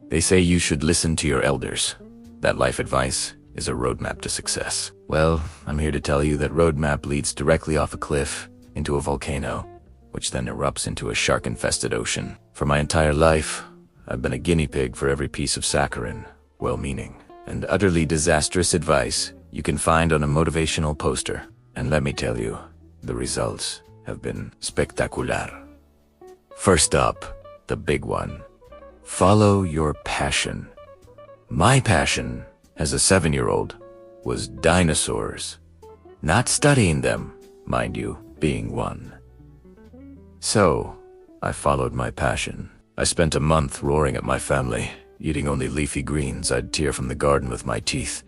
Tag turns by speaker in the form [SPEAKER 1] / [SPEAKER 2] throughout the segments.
[SPEAKER 1] They say you should listen to your elders. That life advice is a roadmap to success. Well, I'm here to tell you that roadmap leads directly off a cliff into a volcano, which then erupts into a shark-infested ocean. For my entire life, I've been a guinea pig for every piece of saccharine, well-meaning, and utterly disastrous advice you can find on a motivational poster. And let me tell you, the results have been spectacular. First up, the big one. Follow your passion. My passion, as a 7-year-old, was dinosaurs. Not studying them, mind you, being one. So, I followed my passion. I spent a month roaring at my family, eating only leafy greens I'd tear from the garden with my teeth,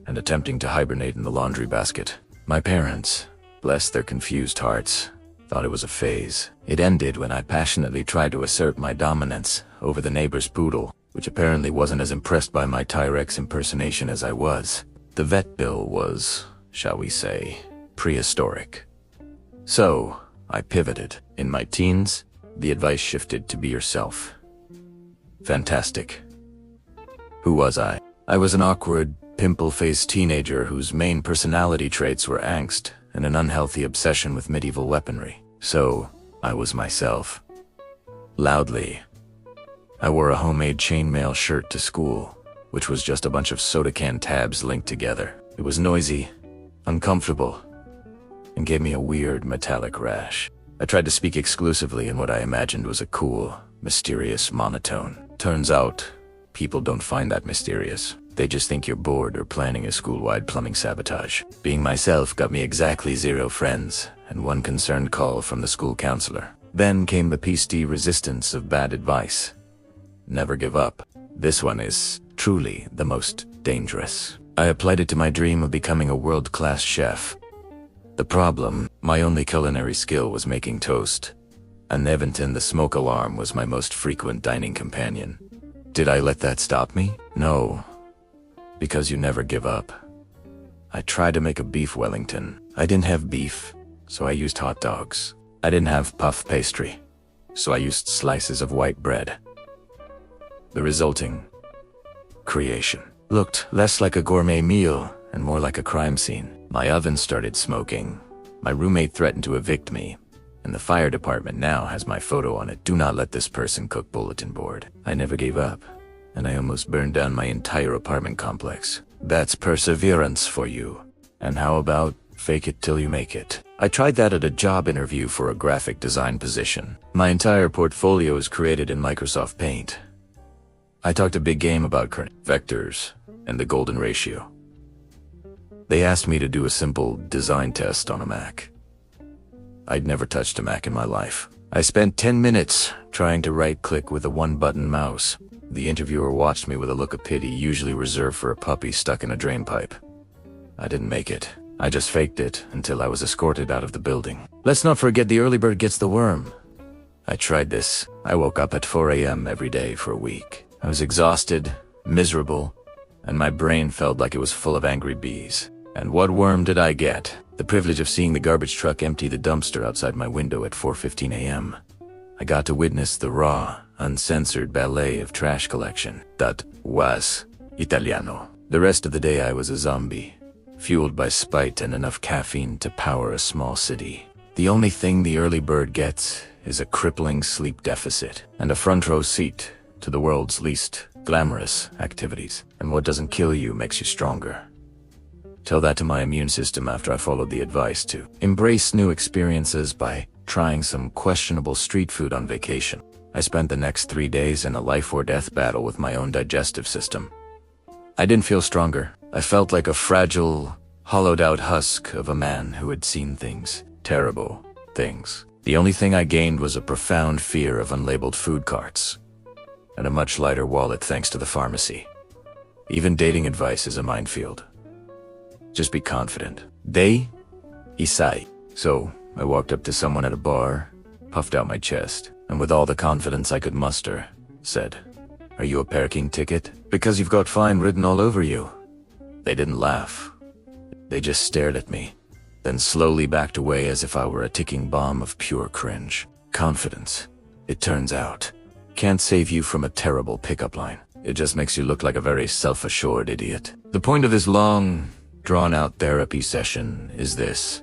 [SPEAKER 1] and attempting to hibernate in the laundry basket. My parents, bless their confused hearts, thought it was a phase. It ended when I passionately tried to assert my dominance over the neighbor's poodle, which apparently wasn't as impressed by my T-Rex impersonation as I was. The vet bill was, shall we say, prehistoric. So, I pivoted. In my teens, the advice shifted to be yourself. Fantastic. Who was I? I was an awkward, pimple-faced teenager whose main personality traits were angst and an unhealthy obsession with medieval weaponry. So, I was myself. Loudly. I wore a homemade chainmail shirt to school, which was just a bunch of soda can tabs linked together. It was noisy, uncomfortable, and gave me a weird metallic rash. I tried to speak exclusively in what I imagined was a cool, mysterious monotone. Turns out, people don't find that mysterious. They just think you're bored or planning a school-wide plumbing sabotage. Being myself got me exactly 0 friends and 1 concerned call from the school counselor. Then came the peaceful resistance of bad advice. Never give up. This one is truly the most dangerous. I applied it to my dream of becoming a world-class chef. The problem, my only culinary skill was making toast. And Eventon the smoke alarm was my most frequent dining companion. Did I let that stop me? No. Because you never give up. I tried to make a beef Wellington. I didn't have beef, so I used hot dogs. I didn't have puff pastry, so I used slices of white bread. The resulting creation looked less like a gourmet meal and more like a crime scene. My oven started smoking. My roommate threatened to evict me, and the fire department now has my photo on it. Do not let this person cook bulletin board. I never gave up, and I almost burned down my entire apartment complex. That's perseverance for you. And how about fake it till you make it? I tried that at a job interview for a graphic design position. My entire portfolio is created in Microsoft Paint. I talked a big game about current vectors and the golden ratio. They asked me to do a simple design test on a Mac. I'd never touched a Mac in my life. I spent 10 minutes trying to right-click with a 1-button mouse. The interviewer watched me with a look of pity usually reserved for a puppy stuck in a drain pipe. I didn't make it. I just faked it until I was escorted out of the building. Let's not forget the early bird gets the worm. I tried this. I woke up at 4 a.m. every day for a week. I was exhausted, miserable, and my brain felt like it was full of angry bees. And what worm did I get? The privilege of seeing the garbage truck empty the dumpster outside my window at 4:15 a.m. I got to witness the raw, uncensored ballet of trash collection. That was Italiano. The rest of the day I was a zombie, fueled by spite and enough caffeine to power a small city. The only thing the early bird gets is a crippling sleep deficit and a front row seat to the world's least glamorous activities. And what doesn't kill you makes you stronger. Tell that to my immune system after I followed the advice to embrace new experiences by trying some questionable street food on vacation. I spent the next 3 days in a life-or-death battle with my own digestive system. I didn't feel stronger. I felt like a fragile, hollowed-out husk of a man who had seen things. Terrible things. The only thing I gained was a profound fear of unlabeled food carts, and a much lighter wallet thanks to the pharmacy. Even dating advice is a minefield. Just be confident. They, Isai. So, I walked up to someone at a bar, puffed out my chest, and with all the confidence I could muster, said, "Are you a parking ticket? Because you've got fine written all over you." They didn't laugh. They just stared at me, then slowly backed away as if I were a ticking bomb of pure cringe. Confidence, it turns out, can't save you from a terrible pickup line. It just makes you look like a very self-assured idiot. The point of this long, drawn-out therapy session is this.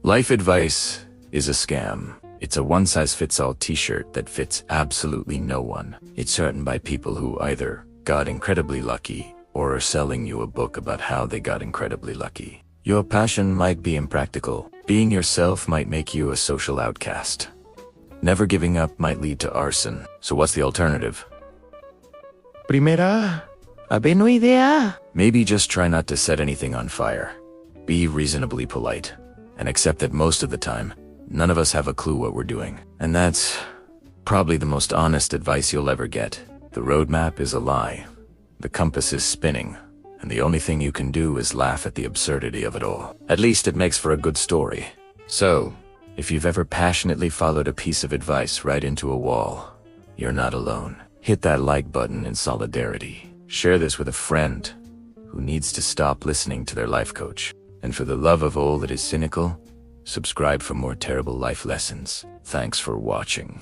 [SPEAKER 1] Life advice is a scam. It's a one-size-fits-all t-shirt that fits absolutely no one. It's written by people who either got incredibly lucky or are selling you a book about how they got incredibly lucky. Your passion might be impractical. Being yourself might make you a social outcast. Never giving up might lead to arson. So what's the alternative?
[SPEAKER 2] Primera, habe no idea.
[SPEAKER 1] Maybe just try not to set anything on fire. Be reasonably polite, and accept that most of the time, none of us have a clue what we're doing. And that's probably the most honest advice you'll ever get. The roadmap is a lie. The compass is spinning, and the only thing you can do is laugh at the absurdity of it all. At least it makes for a good story. So, if you've ever passionately followed a piece of advice right into a wall, you're not alone. Hit that like button in solidarity. Share this with a friend who needs to stop listening to their life coach. And for the love of all that is cynical, subscribe for more terrible life lessons. Thanks for watching.